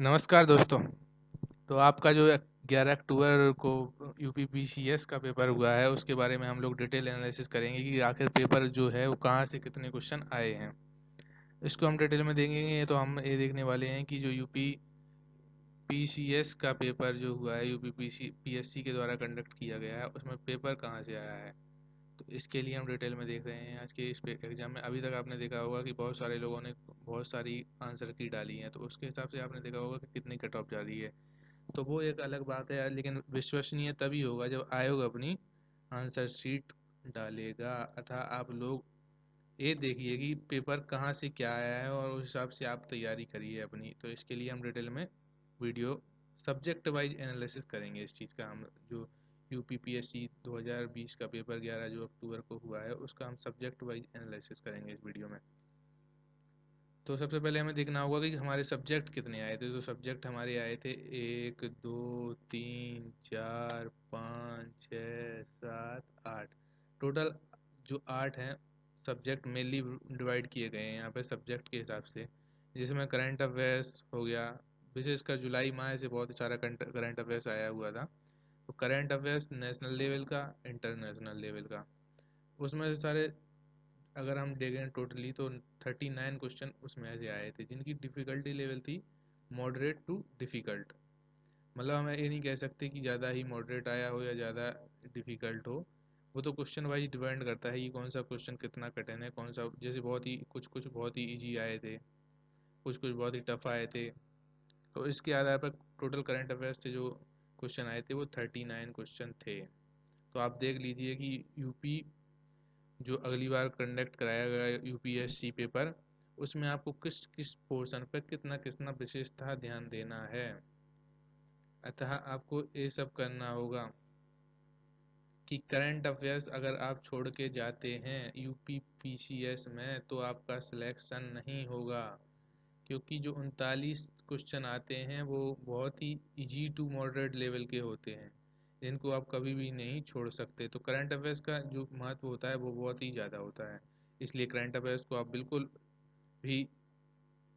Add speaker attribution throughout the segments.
Speaker 1: नमस्कार दोस्तों। तो आपका जो 11 अक्टूबर को यूपीपीसीएस का पेपर हुआ है उसके बारे में हम लोग डिटेल एनालिसिस करेंगे कि आखिर पेपर जो है वो कहाँ से कितने क्वेश्चन आए हैं। इसको हम डिटेल में देखेंगे तो हम ये देखने वाले हैं कि जो यूपीपीसीएस का पेपर जो हुआ है यूपीपीएससी के द्वारा कंडक्ट किया गया है उसमें पेपर कहाँ से आया है। तो इसके लिए हम डिटेल में देख रहे हैं आज के इस एग्जाम में। अभी तक आपने देखा होगा कि बहुत सारे लोगों ने बहुत सारी आंसर की डाली हैं, तो उसके हिसाब से आपने देखा होगा कि कितनी कट ऑफ जा रही है। तो वो एक अलग बात है, लेकिन विश्वसनीय तभी होगा जब आयोग अपनी आंसर शीट डालेगा। अतः आप लोग ये देखिए कि पेपर कहाँ से क्या आया है और उस हिसाब से आप तैयारी करिए अपनी। तो इसके लिए हम डिटेल में वीडियो सब्जेक्ट वाइज एनालिसिस करेंगे इस चीज़ का। हम जो यूपीपीएससी 2020 का पेपर 11 जो अक्टूबर को हुआ है उसका हम सब्जेक्ट वाइज एनालिसिस करेंगे इस वीडियो में। तो सबसे पहले हमें देखना होगा कि हमारे सब्जेक्ट कितने आए थे। तो सब्जेक्ट हमारे आए थे 1 2 3 4 5 6 7 8। टोटल जो 8 हैं सब्जेक्ट मेनली डिवाइड किए गए हैं यहाँ पे सब्जेक्ट के हिसाब से, जिसमें करंट अफेयर्स हो गया। विशेषकर जुलाई माह से बहुत सारा करंट अफेयर्स आया हुआ था। तो करंट अफेयर्स नेशनल लेवल का, इंटरनेशनल लेवल का, उसमें से सारे अगर हम देखें टोटली तो 39 क्वेश्चन उसमें से आए थे जिनकी डिफ़िकल्टी लेवल थी मॉडरेट टू डिफ़िकल्ट। मतलब हमें ये नहीं कह सकते कि ज़्यादा ही मॉडरेट आया हो या ज़्यादा डिफ़िकल्ट हो। वो तो क्वेश्चन वाइज डिपेंड करता है कि कौन सा क्वेश्चन कितना कठिन है, कौन सा जैसे बहुत ही कुछ कुछ बहुत ही इजी आए थे, कुछ कुछ बहुत ही टफ आए थे। तो इसके आधार पर टोटल करंट अफेयर्स से जो क्वेश्चन आए थे वो 39 क्वेश्चन थे। तो आप देख लीजिए कि यूपी जो अगली बार कंडक्ट कराया गया यूपीएससी पेपर उसमें आपको किस किस पोर्शन पर कितना कितना विशेषतः ध्यान देना है। अतः आपको ये सब करना होगा कि करंट अफेयर्स अगर आप छोड़ के जाते हैं यूपीपीसीएस में तो आपका सिलेक्शन नहीं होगा, क्योंकि जो 39 क्वेश्चन आते हैं वो बहुत ही इजी टू मॉडरेट लेवल के होते हैं जिनको आप कभी भी नहीं छोड़ सकते। तो करंट अफेयर्स का जो महत्व होता है वो बहुत ही ज़्यादा होता है, इसलिए करंट अफेयर्स को आप बिल्कुल भी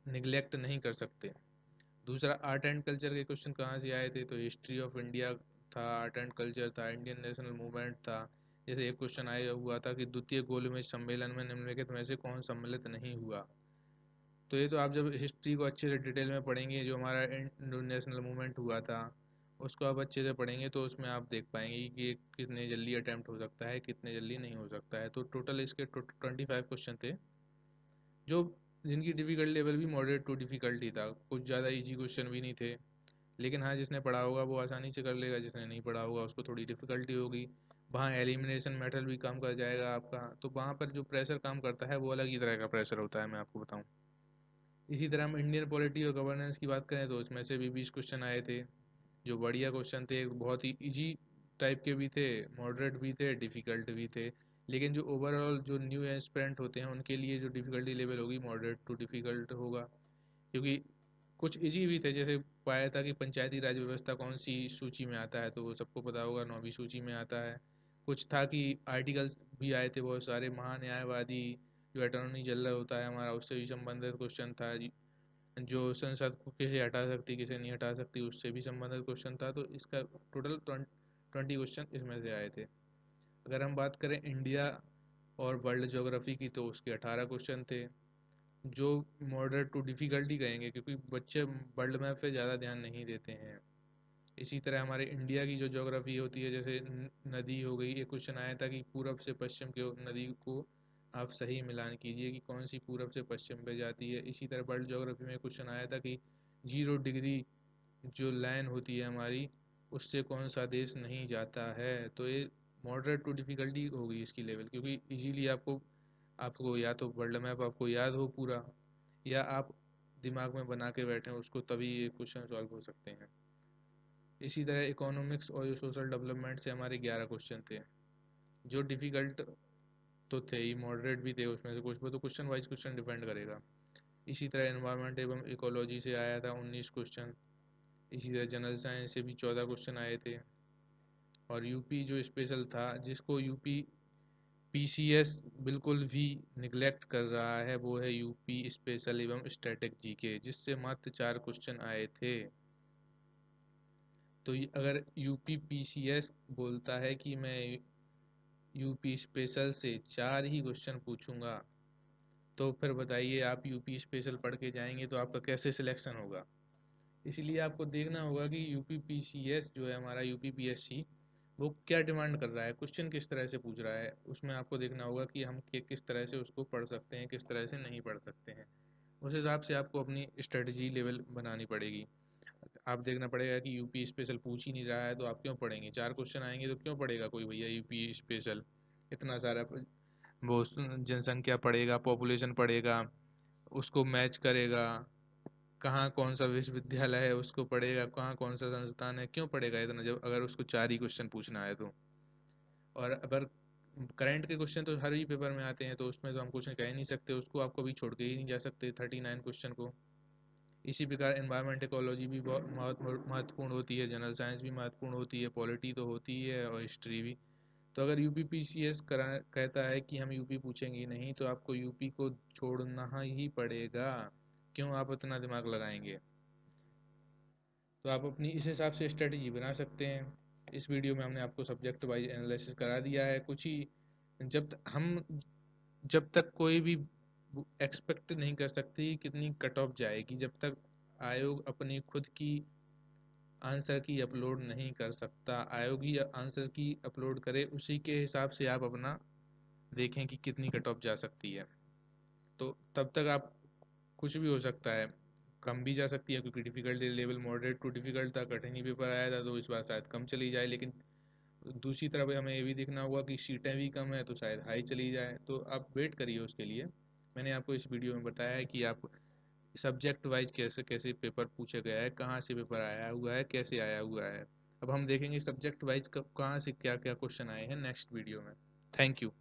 Speaker 1: निगलेक्ट नहीं कर सकते। दूसरा, आर्ट एंड कल्चर के क्वेश्चन कहाँ से आए थे। तो हिस्ट्री ऑफ इंडिया था, आर्ट एंड कल्चर था, इंडियन नेशनल मूवमेंट था। जैसे एक क्वेश्चन आया हुआ था कि द्वितीय गोलमेज सम्मेलन में निम्नलिखित में से कौन सम्मिलित नहीं हुआ। तो ये तो आप जब हिस्ट्री को अच्छे से डिटेल में पढ़ेंगे, जो हमारा नेशनल मूवमेंट हुआ था उसको आप अच्छे से पढ़ेंगे तो उसमें आप देख पाएंगे कि ये कितने जल्दी अटैम्प्ट हो सकता है, कितने जल्दी नहीं हो सकता है। तो टोटल इसके 25 क्वेश्चन थे जो जिनकी डिफ़िकल्ट लेवल भी मॉडरेट टू डिफ़िकल्ट ही था, कुछ ज़्यादा इजी क्वेश्चन भी नहीं थे। लेकिन हाँ, जिसने पढ़ा होगा वो आसानी से कर लेगा, जिसने नहीं पढ़ा होगा उसको थोड़ी डिफ़िकल्टी होगी। वहाँ एलिमिनेशन मेथड भी काम कर जाएगा आपका। तो वहाँ पर जो प्रेशर काम करता है वो अलग ही तरह का प्रेशर होता है, मैं आपको बताऊँ। इसी तरह हम इंडियन पॉलिटी और गवर्नेंस की बात करें तो उसमें से भी 20 क्वेश्चन आए थे जो बढ़िया क्वेश्चन थे, बहुत ही इजी टाइप के भी थे, मॉडरेट भी थे, डिफ़िकल्ट भी थे। लेकिन जो ओवरऑल जो न्यू एस्पिरेंट होते हैं उनके लिए जो डिफ़िकल्टी लेवल होगी मॉडरेट टू डिफ़िकल्ट होगा, क्योंकि कुछ इजी भी थे। जैसे पाया था कि पंचायती राज व्यवस्था कौन सी सूची में आता है, तो वो सबको पता होगा 9वीं सूची में आता है। कुछ था कि आर्टिकल्स भी आए थे बहुत सारे, महान्यायवादी जो अटॉर्नी जनरल होता है हमारा उससे भी संबंधित क्वेश्चन था। जो संसद को किसे हटा सकती किसे नहीं हटा सकती उससे भी संबंधित क्वेश्चन था। तो इसका टोटल 20 क्वेश्चन इसमें से आए थे। अगर हम बात करें इंडिया और वर्ल्ड ज्योग्राफी की तो उसके 18 क्वेश्चन थे जो मॉडरेट टू डिफ़िकल्टी कहेंगे, क्योंकि बच्चे वर्ल्ड मैप पे ज़्यादा ध्यान नहीं देते हैं। इसी तरह हमारे इंडिया की जो ज्योग्राफी होती है, जैसे नदी हो गई, एक क्वेश्चन आया था कि पूरब से पश्चिम की नदी को आप सही मिलान कीजिए कि कौन सी पूरब से पश्चिम पे जाती है। इसी तरह वर्ल्ड ज्योग्राफी में क्वेश्चन आया था कि 0 डिग्री जो लाइन होती है हमारी उससे कौन सा देश नहीं जाता है। तो ये मॉडरेट टू डिफ़िकल्टी होगी इसकी लेवल, क्योंकि इजीली आपको आपको या तो वर्ल्ड मैप आपको याद हो पूरा, या आप दिमाग में बना के बैठे उसको, तभी ये क्वेश्चन सॉल्व हो सकते हैं। इसी तरह इकोनॉमिक्स और सोशल डेवलपमेंट से हमारे 11 क्वेश्चन थे जो डिफ़िकल्ट तो थे ही, मॉडरेट भी थे उसमें से कुछ, वो तो क्वेश्चन वाइज क्वेश्चन डिपेंड करेगा। इसी तरह एनवायरनमेंट एवं इकोलॉजी से आया था 19 क्वेश्चन। इसी तरह जनरल साइंस से भी 14 क्वेश्चन आए थे। और यूपी जो स्पेशल था, जिसको यूपी पीसीएस बिल्कुल भी निगलेक्ट कर रहा है, वो है यूपी स्पेशल एवं स्टैटिक जीके, जिससे मात्र 4 क्वेश्चन आए थे। तो अगर यूपी पीसीएस बोलता है कि मैं यूपी स्पेशल से 4 ही क्वेश्चन पूछूंगा, तो फिर बताइए आप यूपी स्पेशल पढ़ के जाएंगे तो आपका कैसे सिलेक्शन होगा। इसलिए आपको देखना होगा कि यूपी पीसीएस जो है हमारा यूपी पीएससी, वो क्या डिमांड कर रहा है, क्वेश्चन किस तरह से पूछ रहा है, उसमें आपको देखना होगा कि हम किस तरह से उसको पढ़ सकते हैं, किस तरह से नहीं पढ़ सकते हैं। उस हिसाब से आपको अपनी स्ट्रेटजी लेवल बनानी पड़ेगी। आप देखना पड़ेगा कि यूपी स्पेशल पूछ ही नहीं रहा है तो आप क्यों पढ़ेंगे, 4 क्वेश्चन आएंगे तो क्यों पढ़ेगा कोई भैया यूपी स्पेशल। इतना सारा वो जनसंख्या पढ़ेगा, पॉपुलेशन पढ़ेगा, उसको मैच करेगा, कहाँ कौन सा विश्वविद्यालय है उसको पढ़ेगा, कहाँ कौन सा संस्थान है, क्यों पढ़ेगा इतना जब अगर उसको 4 ही क्वेश्चन पूछना है तो। और अगर करंट के क्वेश्चन तो हर ही पेपर में आते हैं तो उसमें तो हम कुछ कह ही नहीं सकते, उसको आप कभी छोड़ के ही नहीं जा सकते 39 क्वेश्चन को। इसी प्रकार एनवायरमेंट इकोलॉजी भी बहुत महत्वपूर्ण होती है, जनरल साइंस भी महत्वपूर्ण होती है, पॉलिटी तो होती ही है और हिस्ट्री भी। तो अगर यूपी पीसीएस करा कहता है कि हम यूपी पूछेंगे नहीं तो आपको यूपी को छोड़ना ही पड़ेगा। क्यों आप इतना दिमाग लगाएंगे। तो आप अपनी इस हिसाब से स्ट्रेटजी बना सकते हैं। इस वीडियो में हमने आपको सब्जेक्ट वाइज एनालिसिस करा दिया है कुछ ही। जब तक कोई भी एक्सपेक्ट नहीं कर सकती कितनी कट ऑफ जाएगी, जब तक आयोग अपनी खुद की आंसर की अपलोड नहीं कर सकता। आयोग ही आंसर की अपलोड करे, उसी के हिसाब से आप अपना देखें कि कितनी कट ऑफ जा सकती है। तो तब तक आप कुछ भी हो सकता है, कम भी जा सकती है क्योंकि difficulty level moderate too difficult था, कठिन ही पेपर आया था तो इस बार शायद कम चली जाए। लेकिन दूसरी तरफ हमें ये भी देखना होगा कि सीटें भी कम है तो शायद हाई चली जाए। तो आप वेट करिए उसके लिए। मैंने आपको इस वीडियो में बताया है कि आप सब्जेक्ट वाइज कैसे कैसे पेपर पूछा गया है, कहाँ से पेपर आया हुआ है, कैसे आया हुआ है। अब हम देखेंगे सब्जेक्ट वाइज कहाँ से क्या क्या क्वेश्चन आए हैं नेक्स्ट वीडियो में। Thank you.